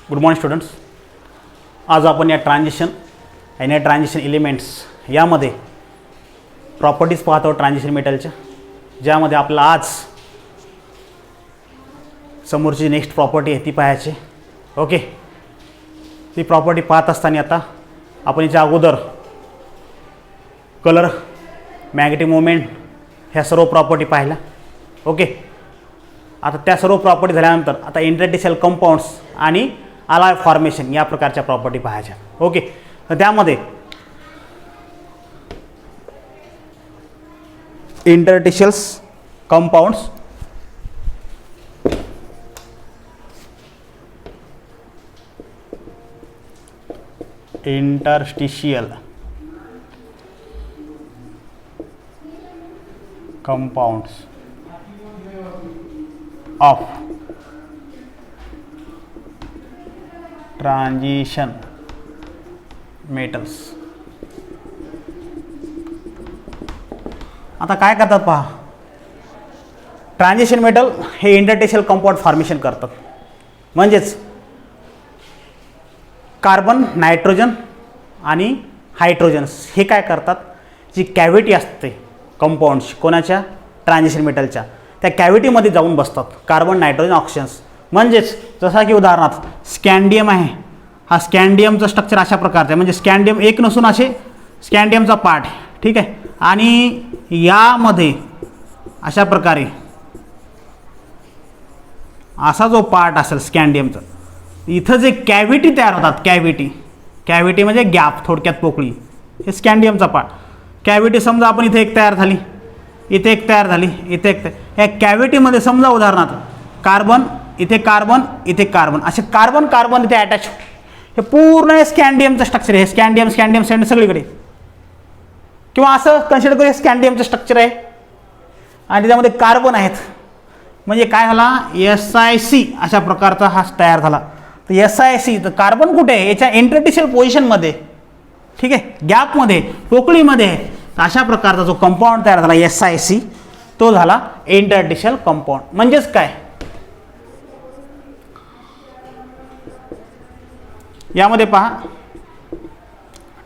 Good morning students. आज आपण या ट्रान्झिशन आणि या ट्रान्झिशन एलिमेंट्स यामध्ये प्रॉपर्टीज पाहतो ट्रान्झिशन मेटलच्या, ज्यामध्ये आपल्याला आज समोरची नेक्स्ट प्रॉपर्टी आहे ती पाहायची. ओके, ती प्रॉपर्टी पाहत असताना आता आपण याच्या अगोदर कलर, मॅग्नेटिक मोमेंट ह्या सर्व प्रॉपर्टी पाहिल्या. ओके, आता त्या सर्व प्रॉपर्टी झाल्यानंतर आता इंटरस्टिशियल कंपाऊंड्स आणि अलाय फॉर्मेशन या प्रकारच्या प्रॉपर्टी पाहायच्या. ओके, तर त्यामध्ये interstitials compounds, interstitial compounds of transition metals. आता काय करतात पहा, ट्रान्झिशन मेटल हे इंटरस्टिशियल कंपाऊंड फॉर्मेशन करतात. म्हणजेच कार्बन, नायट्रोजन आणि हायड्रोजन्स हे काय करतात, जी कॅव्हिटी असते कंपाऊंड्स कोणाच्या, ट्रान्झिशन मेटलच्या, त्या कॅव्हिटीमध्ये जाऊन बसतात कार्बन, नायट्रोजन, ऑक्सिजन्स. म्हणजेच जसा की उदाहरणार्थ स्कॅन्डियम आहे, हा स्कॅन्डियमचं स्ट्रक्चर अशा प्रकारचं आहे. म्हणजे स्कॅन्डियम एक नसून असे स्कॅन्डियमचा पार्ट, ठीक आहे. आणि यामध्ये अशा प्रकारे असा जो पार्ट असेल स्कॅन्डियमचा, इथं जे कॅव्हिटी तयार होतात, कॅव्हिटी म्हणजे गॅप, थोडक्यात पोकळी, हे स्कॅन्डियमचा पार्ट. कॅव्हिटी समजा आपण इथे एक तयार झाली, इथे एक तयार झाली, इथे एक तयार, या कॅव्हिटीमध्ये समजा उदाहरणार्थ कार्बन, इथे कार्बन, इथे कार्बन, असे कार्बन कार्बन इथे अटॅच, हे पूर्ण स्कॅन्डियमचं स्ट्रक्चर आहे. स्कॅन्डियम स्कॅन्डियम स्कॅन्डियम सगळीकडे, किंवा असं कन्सिडर करू, हे स्कॅन्डियमचं स्ट्रक्चर आहे आणि त्यामध्ये कार्बन आहेत. म्हणजे काय झाला, SiC अशा प्रकारचा हा तयार झाला. तर SiC, तर कार्बन कुठे आहे, याच्या इंटरस्टिशियल पोझिशनमध्ये, ठीक आहे, गॅपमध्ये, पोकळीमध्ये आहे. तर अशा प्रकारचा जो कंपाऊंड तयार झाला SiC, तो झाला इंटरस्टिशियल कंपाऊंड. म्हणजेच काय, यामध्ये पहा,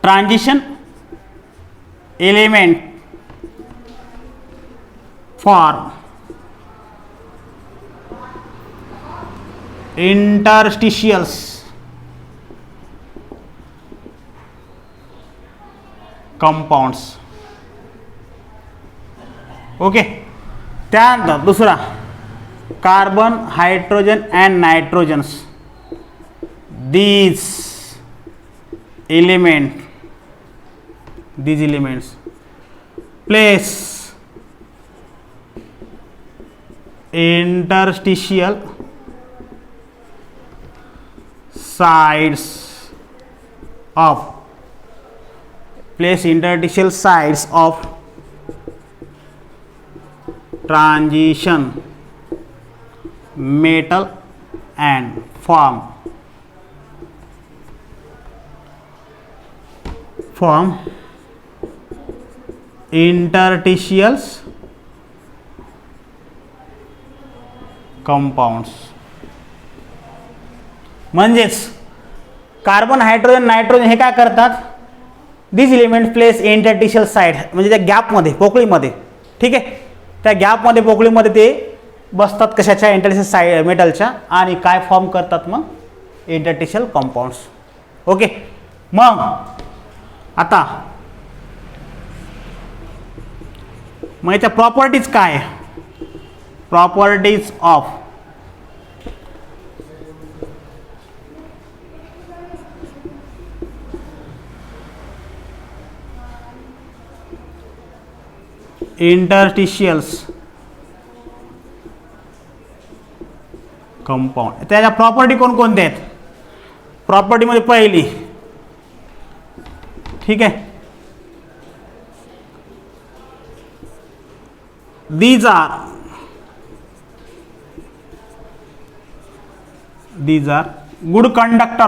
transition element for interstitials compounds. Okay, त्यानंतर दुसरा carbon, hydrogen and nitrogens, these elements place interstitial sides of transition metal and form interstitials compounds. म्हणजेच कार्बन, हायड्रोजन, नायट्रोजन हे काय करतात, दिस एलिमेंट प्लेस इंटरस्टिशियल साइड, म्हणजे त्या गॅपमध्ये, पोकळीमध्ये, ठीक आहे, त्या गॅपमध्ये, पोकळीमध्ये ते बसतात. कशाच्या, इंटरस्टिशियल साइड मेटलच्या, आणि काय फॉर्म करतात मग, इंटरस्टिशियल कंपाऊंड्स. ओके, मग आता मग याच्या प्रॉपर्टीज काय, प्रॉपर्टीज ऑफ इंटरस्टिशियल्स कंपाऊंड. त्याच्या प्रॉपर्टी कोणकोणत्या आहेत, प्रॉपर्टीमध्ये पहिली, ठीक आहे, these are good conductor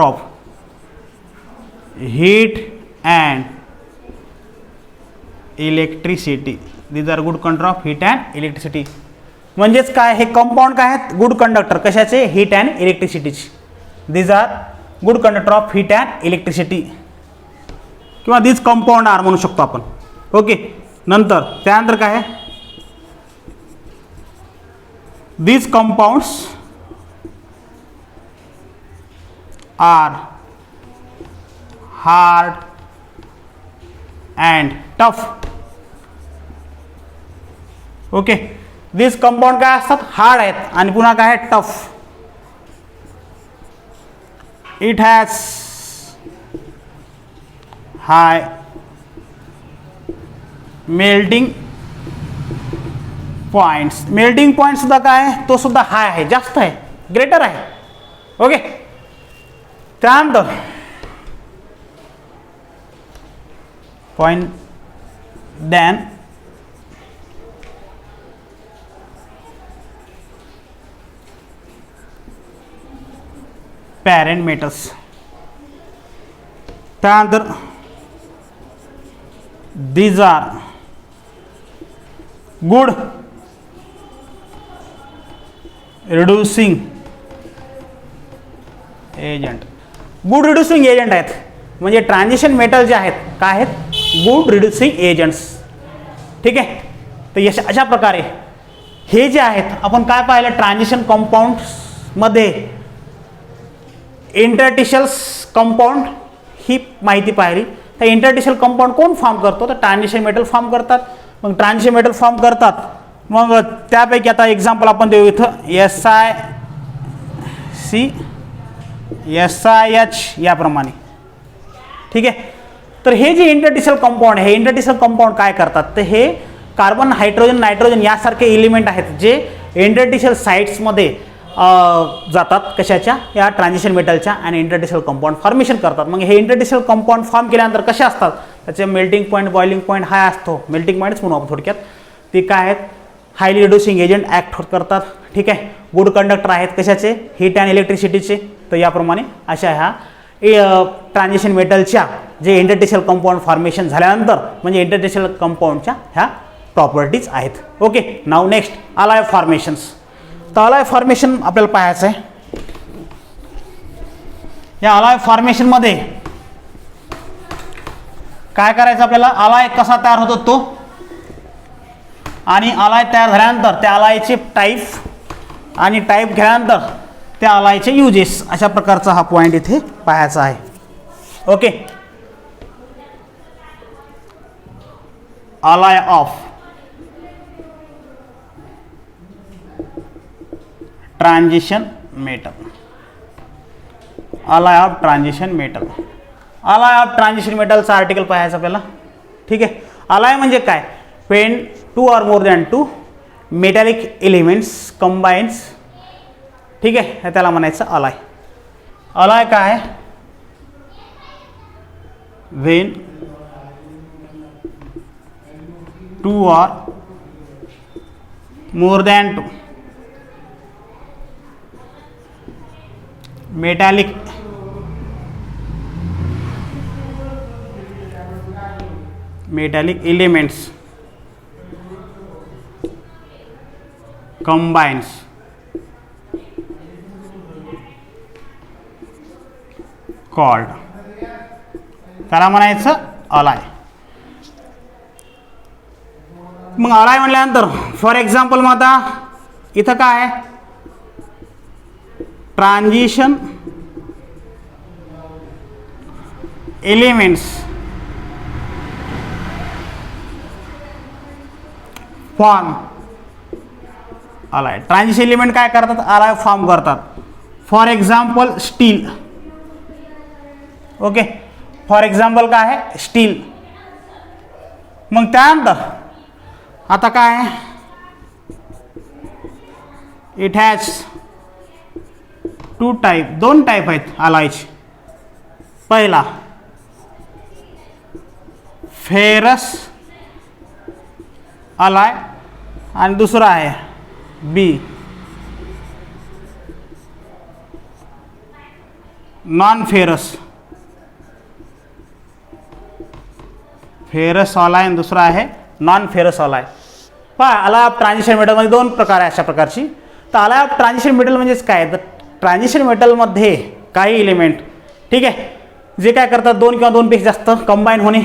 of heat and electricity. These are good conductor of heat and electricity. म्हणजेच काय, हे कंपाऊंड काय आहेत, गुड कंडक्टर कशाचे, हीट अँड इलेक्ट्रिसिटीचे. These are good conductor of heat and electricity किंवा दीज कंपाऊंड आर म्हणू शकतो आपण. ओके. नंतर त्यानंतर काय आहे, these compounds are hard and tough. Okay. These compound काय असतात, हार्ड आहेत आणि पुन्हा काय आहे, tough. It has high melting points. Melting point सुद्धा काय आहे, तो सुद्धा हाय आहे, जास्त आहे, ग्रेटर आहे. ओके. त्यानंतर पॉइंट दॅन पॅरेंट मेटल्स. त्यानंतर these are good reducing agent. Good reducing agent आहेत, म्हणजे ट्रान्झिशन मेटल जे आहेत काय आहेत, गुड रिड्युसिंग एजंट्स. ठीक आहे. तर अशा प्रकारे हे जे आहेत आपण काय पाहिलं, ट्रान्झिशन कंपाऊंड्समध्ये इंटरटिशियल्स कंपाऊंड ही माहिती पाहिली. तर इंटरटिशियल कंपाऊंड कोण फॉर्म करतो, तर ट्रान्झिशन मेटल फॉर्म करतात. मग ट्रान्झिशन मेटल फॉर्म करतात, मग त्यापैकी आता एक्झाम्पल आपण देऊ इथं, SiC SiH याप्रमाणे. ठीक आहे. तर हे जे इंटरटिशियल कंपाऊंड आहे, हे इंटरटिशियल कंपाऊंड काय करतात, तर हे कार्बन, हायड्रोजन, नायट्रोजन यासारखे एलिमेंट आहेत जे इंटरटिशियल साइट्समध्ये जातात, कशाच्या, या ट्रान्झिशन मेटलच्या, आणि इंटरटिशियल कंपाऊंड फॉर्मेशन करतात. मग हे इंटरटिशियल कंपाऊंड फॉर्म केल्यानंतर कसे असतात, त्याचे मेल्टिंग पॉईंट, बॉइलिंग पॉईंट हाय असतो. मेल्टिंग पॉईंट्स म्हणू आपण थोडक्यात. ते काय आहेत, हायली रिड्युसिंग एजंट ॲक्ट करतात. ठीक आहे. गुड कंडक्टर आहेत कशाचे, हीट अँड इलेक्ट्रिसिटीचे. तर याप्रमाणे अशा ह्या ट्रान्झिशन मेटलच्या जे इंटरटिशियल कंपाऊंड फॉर्मेशन झाल्यानंतर म्हणजे इंटरटिशियल कंपाऊंडच्या ह्या प्रॉपर्टीज आहेत. ओके. नाव नेक्स्ट अलाय फॉर्मेशन्स. तर अलाय फॉर्मेशन आपल्याला पाहायचं आहे. या अलाय फॉर्मेशनमध्ये काय करायचं आपल्याला, अलाय कसा तयार होतो तो, आणि अलाय तयार झाल्यानंतर त्या अलायचे टाईप आणि टाईप घेतल्यानंतर त्या अलायचे युजेस, अशा प्रकारचा हा पॉईंट इथे पाहायचा आहे. Okay. Ally of transition metal. Ally of transition metal. Ally of transition मेटलचा आर्टिकल पाहायचा आपल्याला. ठीक आहे. अलाय म्हणजे काय, when 2 or more than 2 metallic elements combines. ठीक आहे. त्याला म्हणायचं अलाय. अलाय काय, when 2 or more than 2 metallic elements combines called, त्याला म्हणायचं अलाय. मग अलाय म्हटल्यानंतर फॉर एक्झाम्पल मग आता इथं काय आहे, ट्रान्झिशन एलिमेंट्स फॉर्म अलाय. ट्रान्झिशन एलिमेंट काय करतात, अलाय फॉर्म करतात. For example steel. Okay. For example काय आहे, स्टील. मग त्यानंतर आता काय आहे, इट हॅज 2 टाईप, 2 टाईप आहेत अलायचे. पहिला फेरस अलाय आणि दुसरा आहे बी नॉन फेरस. फेरस अलाय आणि दुसरा आहे नॉन फेरस अलाय. पहा अलाय ऑफ ट्रान्झिशन मेटलमध्ये दोन प्रकार आहे अशा प्रकारची. तर अलाय ऑफ ट्रान्झिशन मेटल म्हणजेच काय, तर ट्रान्झिशन मेटलमध्ये काही एलिमेंट ठीक आहे जे काय करतात दोन किंवा दोनपेक्षा जास्त कंबाईन होणे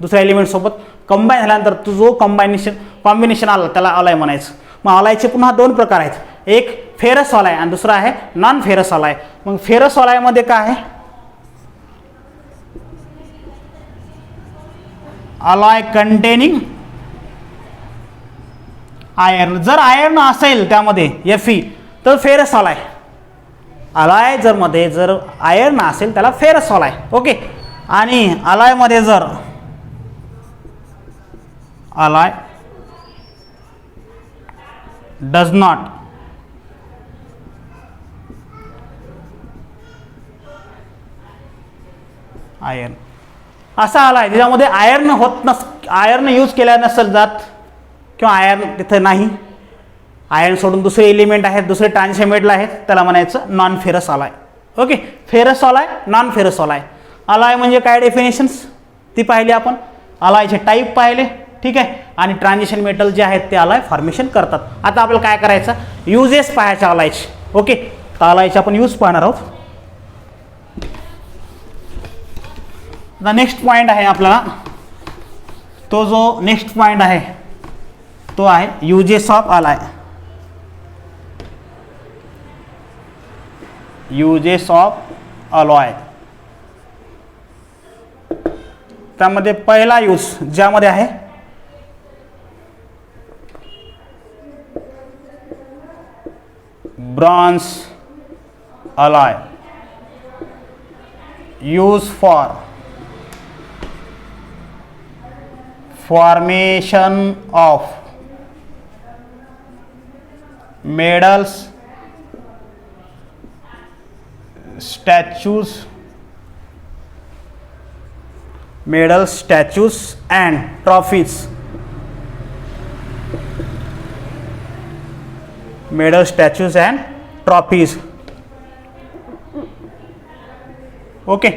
दुसऱ्या एलिमेंटसोबत. कंबाईन झाल्यानंतर तो जो कॉम्बिनेशन आला त्याला अलाय म्हणायचं. मग अलायचे पुन्हा दोन प्रकार आहेत, एक फेरस अलाय आणि दुसरा आहे नॉन फेरस अलाय. मग फेरस अलायमध्ये काय आहे, अलाय कंटेनिंग आयर्न. जर आयर्न असेल त्यामध्ये Fe तर फेरस अलाय. अलाय जर आयर्न असेल त्याला फेरस अलाय. ओके. आणि अलायमध्ये जर अलाय डज नॉट आयर्न असा अलाय ज्याच्यामध्ये आयर्न यूज केल्या नसेल जात किंवा आयर्न तिथे नाही, आयर्न सोडून दुसरे एलिमेंट आहेत दुसरे ट्रान्झिशन मेटल आहेत त्याला म्हणायचं नॉन फेरस अलाय. ओके. फेरस अलाय नॉन फेरस अलाय. अलाय म्हणजे काय डेफिनेशन्स ती पाहिली आपण, अलायचे टाईप पाहिले ठीक आहे, आणि ट्रान्झिशन मेटल जे आहेत ते अलाय फॉर्मेशन करतात. आता आपल्याला काय करायचं, युजेस पाहायचे अलायचे. ओके. तर अलायचे आपण यूज पाहणार आहोत. आता नेक्स्ट पॉईंट आहे आपला, तो जो नेक्स्ट पॉईंट आहे तो आहे uses of alloy. Uses of alloy. त्यामध्ये पहिला यूज ज्यामध्ये आहे bronze alloy use for formation of medals, statues and trophies. Medals, statues and trophies. Okay.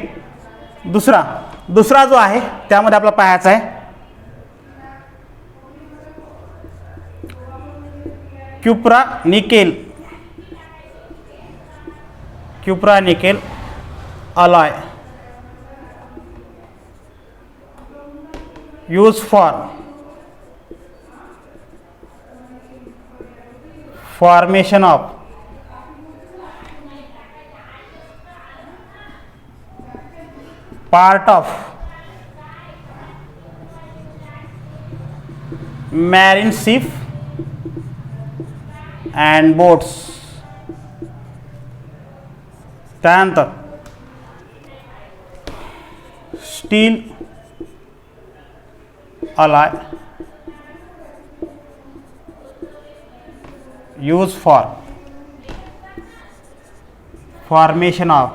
दुसरा जो आहे त्यामध्ये आपला पाहायचा आहे cupro nickel alloy use for formation of part of marine ship and boats. त्यानंतर steel alloy use for formation of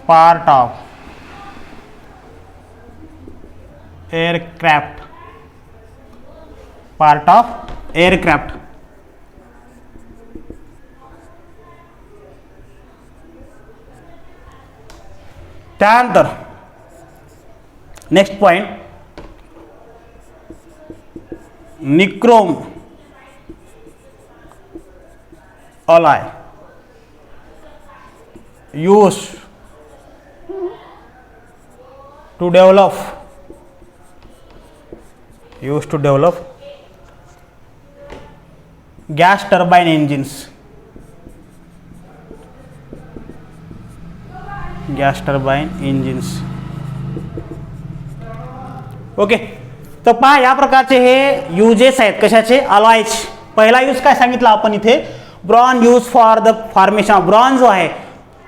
part of aircraft. Part of aircraft. त्यानंतर next point nichrome alloy use to develop gas turbine engines. Okay. तर पहा या प्रकारचे हे uses आहेत कशाचे, अलायचे. पहिला यूज काय सांगितला आपण इथे, bronze use for the formation of. Bronze जो आहे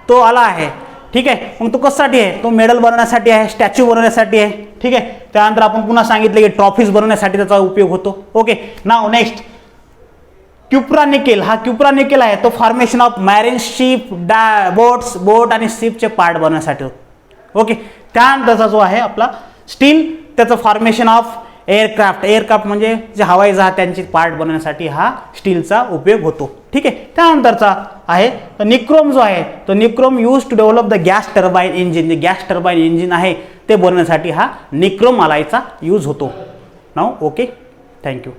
तो अलाय आहे ठीक आहे. मग तो कशासाठी आहे, तो मेडल बनवण्यासाठी आहे, स्टॅच्यू बनवण्यासाठी आहे ठीक आहे. त्यानंतर आपण पुन्हा सांगितलं की ट्रॉफीज बनवण्यासाठी त्याचा उपयोग होतो. ओके. नाव नेक्स्ट क्युप्रा निकेल. हा क्युप्रा निकेल आहे तो फॉर्मेशन ऑफ मॅरीन शिप बोट आणि शिपचे पार्ट बनवण्यासाठी. ओके. त्यानंतरचा जो आहे आपला स्टील त्याचं फॉर्मेशन ऑफ एअरक्राफ्ट म्हणजे जे हवाई जहाजांची पार्ट बनवण्यासाठी हा स्टीलचा उपयोग होतो. ठीक आहे. त्यानंतरचा आहे निक्रोम जो आहे तो nichrome use to develop the gas turbine engine. जे गॅस टर्बाईन इंजिन आहे ते बनवण्यासाठी हा निक्रोम अलायचा यूज होतो. नाव ओके. थँक्यू.